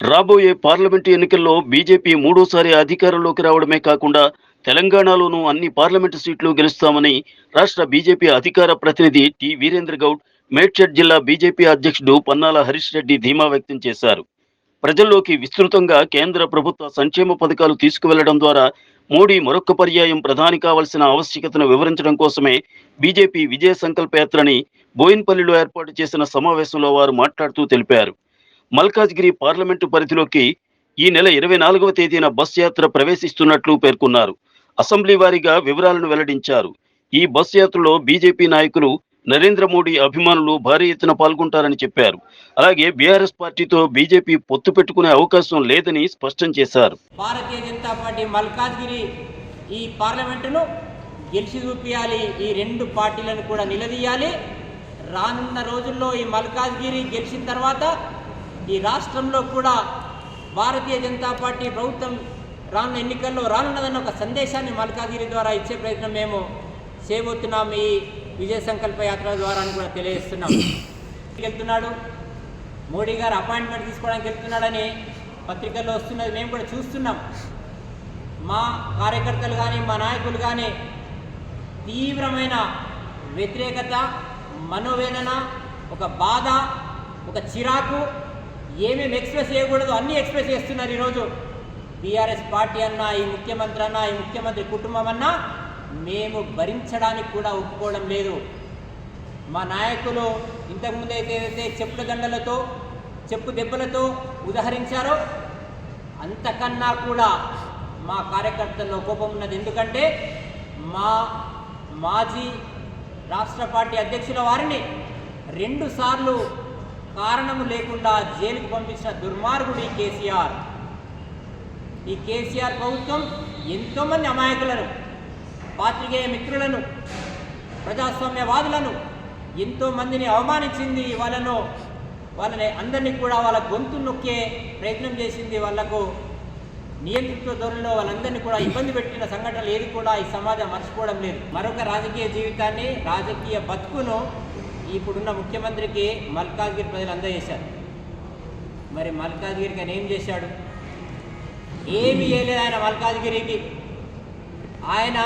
రాబోయే పార్లమెంటు ఎన్నికల్లో బీజేపీ మూడోసారి అధికారంలోకి రావడమే కాకుండా తెలంగాణలోనూ అన్ని పార్లమెంటు సీట్లు గెలుస్తామని రాష్ట్ర బీజేపీ అధికార ప్రతినిధి టి వీరేంద్ర గౌడ్ మేడ్చల్ జిల్లా బీజేపీ అధ్యక్షుడు పన్నాల హరీష్ రెడ్డి ధీమా వ్యక్తం చేశారు. ప్రజల్లోకి విస్తృతంగా కేంద్ర ప్రభుత్వ సంక్షేమ పథకాలు తీసుకువెళ్లడం ద్వారా మోడీ మరొక్క పర్యాయం ప్రధాని కావాల్సిన ఆవశ్యకతను వివరించడం కోసమే బీజేపీ విజయ సంకల్ప యాత్రని బోయిన్పల్లిలో ఏర్పాటు చేసిన సమావేశంలో వారు మాట్లాడుతూ తెలిపారు. మల్కాజ్గిరి పార్లమెంటు పరిధిలోకి ఈ నెల 24వ తేదీన బస్ యాత్ర ప్రవేశిస్తున్నట్లు పేర్కొన్నారు. అసెంబ్లీ వారీగా వివరాలను వెల్లడించారు. ఈ బస్ యాత్రలో బీజేపీ నాయకులు, నరేంద్ర మోడీ అభిమానులు భారీ ఎత్తున పాల్గొంటారని చెప్పారు. అలాగే బీఆర్ఎస్ పార్టీతో బీజేపీ పొత్తు పెట్టుకునే అవకాశం లేదని స్పష్టం చేశారు. భారతీయ జనతా పార్టీ మల్కాజ్గిరి ఈ పార్లమెంటును గెలిచి చూపించాలి. ఈ రెండు పార్టీలను కూడా నిలదీయాలి. రానున్న రోజుల్లో ఈ మల్కాజ్గిరి గెలిచిన తర్వాత ఈ రాష్ట్రంలో కూడా భారతీయ జనతా పార్టీ ప్రభుత్వం రానున్న ఎన్నికల్లో రానున్నదన్న ఒక సందేశాన్ని మల్కాజ్గిరి ద్వారా ఇచ్చే ప్రయత్నం మేము చేయబోతున్నాం. ఈ విజయ సంకల్ప యాత్ర ద్వారా అని కూడా తెలియజేస్తున్నాం. వెళ్తున్నాడు మోడీ గారు అపాయింట్మెంట్ తీసుకోవడానికి వెళ్తున్నాడని పత్రికల్లో వస్తున్నది మేము కూడా చూస్తున్నాం. మా కార్యకర్తలు కానీ మా నాయకులు కానీ తీవ్రమైన వ్యతిరేకత, మనోవేదన, ఒక బాధ, ఒక చిరాకు ఏమేమి ఎక్స్ప్రెస్ చేయకూడదు అన్నీ ఎక్స్ప్రెస్ చేస్తున్నారు. ఈరోజు బీఆర్ఎస్ పార్టీ అన్నా, ఈ ముఖ్యమంత్రి అన్నా, ఈ ముఖ్యమంత్రి కుటుంబం అన్నా మేము భరించడానికి కూడా ఒప్పుకోవడం లేదు. మా నాయకులు ఇంతకుముందు ఏదైతే చెప్పుల దండలతో, చెప్పు దెబ్బలతో ఉదహరించారో అంతకన్నా కూడా మా కార్యకర్తల్లో కోపం ఉన్నది. ఎందుకంటే మా మాజీ రాష్ట్ర పార్టీ అధ్యక్షుల వారిని 2 సార్లు కారణము లేకుండా జైలుకు పంపించిన దుర్మార్గుడు ఈ కేసీఆర్. ఈ కేసీఆర్ ప్రభుత్వం ఎంతోమంది అమాయకులను, పాత్రికేయ మిత్రులను, ప్రజాస్వామ్యవాదులను ఎంతోమందిని అవమానించింది. వాళ్ళని అందరినీ కూడా వాళ్ళ గొంతు నొక్కే ప్రయత్నం చేసింది. వాళ్లకు నియంత్రిత ధోరణిలో వాళ్ళందరినీ కూడా ఇబ్బంది పెట్టిన సంఘటనలు ఏది కూడా ఈ సమాజం మర్చిపోవడం లేదు. మరొక రాజకీయ జీవితాన్ని, రాజకీయ బతుకును ఇప్పుడున్న ముఖ్యమంత్రికి మల్కాజ్గిరి ప్రజలు అందజేశారు. మరి మల్కాజ్గిరికి ఆయన ఏం చేశాడు? ఏమీ చేయలేదు ఆయన మల్కాజ్గిరికి. ఆయన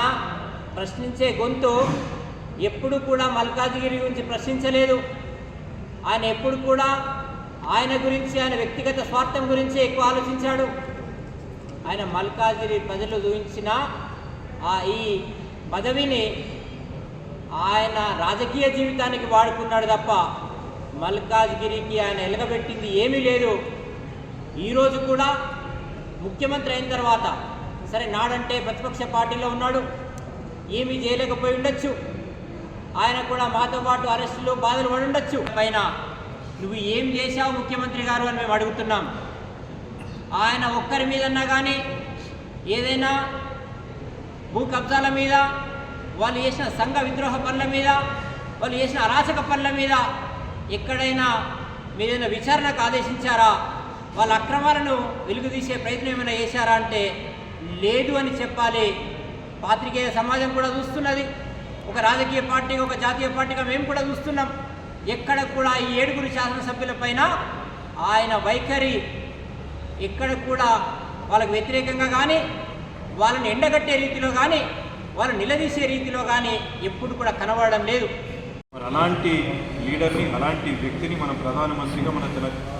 ప్రశ్నించే గొంతు ఎప్పుడు కూడా మల్కాజ్గిరి గురించి ప్రశ్నించలేదు. ఆయన ఎప్పుడు కూడా ఆయన గురించి, ఆయన వ్యక్తిగత స్వార్థం గురించి ఎక్కువ ఆలోచించాడు. ఆయన మల్కాజ్గిరి ప్రజలు చూపించిన ఈ పదవిని ఆయన రాజకీయ జీవితానికి వాడుకున్నాడు తప్ప మల్కాజ్గిరికి ఆయన ఎలగబెట్టింది ఏమీ లేదు. ఈరోజు కూడా ముఖ్యమంత్రి అయిన తర్వాత సరే నాడంటే ప్రతిపక్ష పార్టీలో ఉన్నాడు, ఏమీ చేయలేకపోయి ఉండొచ్చు. ఆయన కూడా మాతో పాటు అరెస్టులు, బాధలు పడి ఉండొచ్చు. పైన నువ్వు ఏం చేశావు ముఖ్యమంత్రి గారు అని మేము అడుగుతున్నాం. ఆయన ఒక్కరి మీదన్నా కానీ ఏదైనా భూ కబ్జాల మీద, వాళ్ళు చేసిన సంఘ విద్రోహ పనుల మీద, వాళ్ళు చేసిన అరాచక పనుల మీద ఎక్కడైనా మీరేమైనా విచారణకు ఆదేశించారా? వాళ్ళ అక్రమాలను వెలుగుతీసే ప్రయత్నం ఏమైనా చేశారా అంటే లేదు అని చెప్పాలి. పాత్రికేయ సమాజం కూడా చూస్తున్నది. ఒక రాజకీయ పార్టీ, ఒక జాతీయ పార్టీగా మేము కూడా చూస్తున్నాం. ఎక్కడ కూడా ఈ 7 శాసనసభ్యులపైన ఆయన వైఖరి ఎక్కడ కూడా వాళ్ళకు వ్యతిరేకంగా కానీ, వాళ్ళని ఎండగట్టే రీతిలో కానీ, వాళ్ళు నిలదీసే రీతిలో కానీ ఎప్పుడు కూడా కనబడడం లేదు. మరి అలాంటి లీడర్ని, అలాంటి వ్యక్తిని మనం ప్రధానమంత్రిగా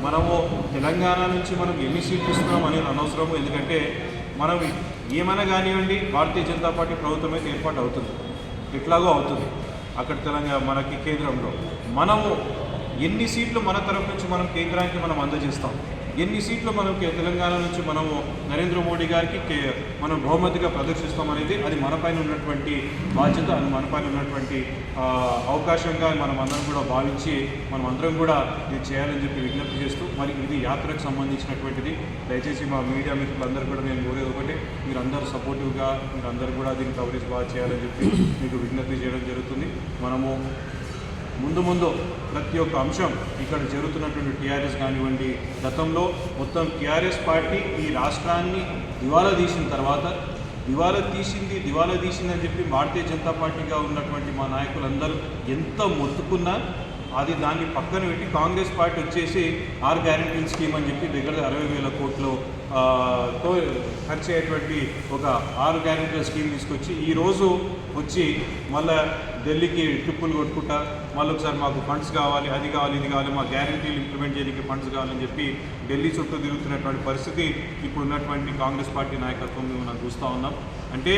మనము తెలంగాణ నుంచి మనం ఎన్ని సీట్లు ఇస్తున్నాం అనేది అనవసరము. ఎందుకంటే మనం ఏమైనా కానివ్వండి, భారతీయ జనతా పార్టీ ప్రభుత్వం అయితే ఏర్పాటు అవుతుంది, ఎట్లాగో అవుతుంది. అక్కడ తెలంగాణ మనకి కేంద్రంలో మనము ఎన్ని సీట్లు మన తరఫు నుంచి మనం కేంద్రానికి మనం అందజేస్తాం, ఎన్ని సీట్లు మనం తెలంగాణ నుంచి మనము నరేంద్ర మోడీ గారికి మనం బహుమతిగా ప్రదర్శిస్తామనేది అది మనపైన ఉన్నటువంటి బాధ్యత, అది మనపైన ఉన్నటువంటి అవకాశంగా మనం అందరం కూడా భావించి మనం అందరం కూడా ఇది చేయాలని చెప్పి విజ్ఞప్తి చేస్తూ, మరి ఇది యాత్రకు సంబంధించినటువంటిది. దయచేసి మా మీడియా మిత్రులందరూ కూడా నేను కోరేది ఒకటి, మీరందరూ సపోర్టివ్గా, మీరందరూ కూడా దీన్ని కవరేజ్ బాగా చేయాలని చెప్పి మీకు విజ్ఞప్తి చేయడం జరుగుతుంది. మనము ముందు ప్రతి ఒక్క అంశం ఇక్కడ జరుగుతున్నటువంటి టీఆర్ఎస్ కానివ్వండి, గతంలో మొత్తం టీఆర్ఎస్ పార్టీ ఈ రాష్ట్రాన్ని దివాలా తీసిన తర్వాత దివాలా తీసిందని చెప్పి భారతీయ జనతా పార్టీగా ఉన్నటువంటి మా నాయకులందరూ ఎంత మొత్తుకున్నా అది దాన్ని పక్కన పెట్టి కాంగ్రెస్ పార్టీ వచ్చేసి 6 గ్యారెంటీల స్కీమ్ అని చెప్పి దగ్గర 60,000 కోట్లు తో ఖర్చు అయ్యేటువంటి ఒక 6 గ్యారెంటీల స్కీమ్ తీసుకొచ్చి ఈరోజు వచ్చి మళ్ళీ ఢిల్లీకి ట్రిప్పులు కొట్టుకుంటా మళ్ళీ ఒకసారి మాకు ఫండ్స్ కావాలి, అది కావాలి, ఇది కావాలి, మా గ్యారెంటీలు ఇంప్లిమెంట్ చేయడానికి ఫండ్స్ కావాలని చెప్పి ఢిల్లీ చుట్టూ తిరుగుతున్నటువంటి పరిస్థితి ఇప్పుడు ఉన్నటువంటి కాంగ్రెస్ పార్టీ నాయకత్వం మనం చూస్తూ ఉన్నాం. అంటే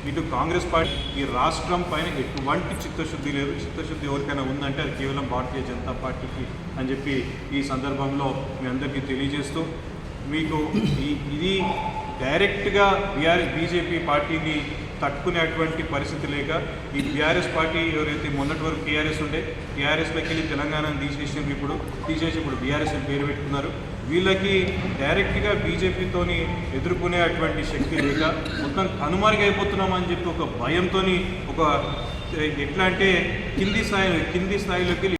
ఇటు కాంగ్రెస్ పార్టీ ఈ రాష్ట్రం పైన ఎటువంటి చిత్తశుద్ధి లేదు. చిత్తశుద్ధి ఎవరికైనా ఉందంటే అది కేవలం భారతీయ జనతా పార్టీకి అని చెప్పి ఈ సందర్భంలో మీ అందరికీ తెలియజేస్తూ మీకు ఇది డైరెక్ట్గా బీజేపీ పార్టీని తట్టుకునేటువంటి పరిస్థితి లేక ఈ బీఆర్ఎస్ పార్టీ ఎవరైతే మొన్నటి వరకు టీఆర్ఎస్ ఉండే టీఆర్ఎస్లోకి వెళ్ళి తెలంగాణను తీసేసి ఇప్పుడు బీఆర్ఎస్ అని పేరు పెట్టుకున్నారు. వీళ్ళకి డైరెక్ట్గా బీజేపీతోని ఎదుర్కొనేటువంటి శక్తి లేక మొత్తం కనుమరుగైపోతున్నామని చెప్పి ఒక భయంతో ఒక ఎట్లా అంటే కింది స్థాయిలోకి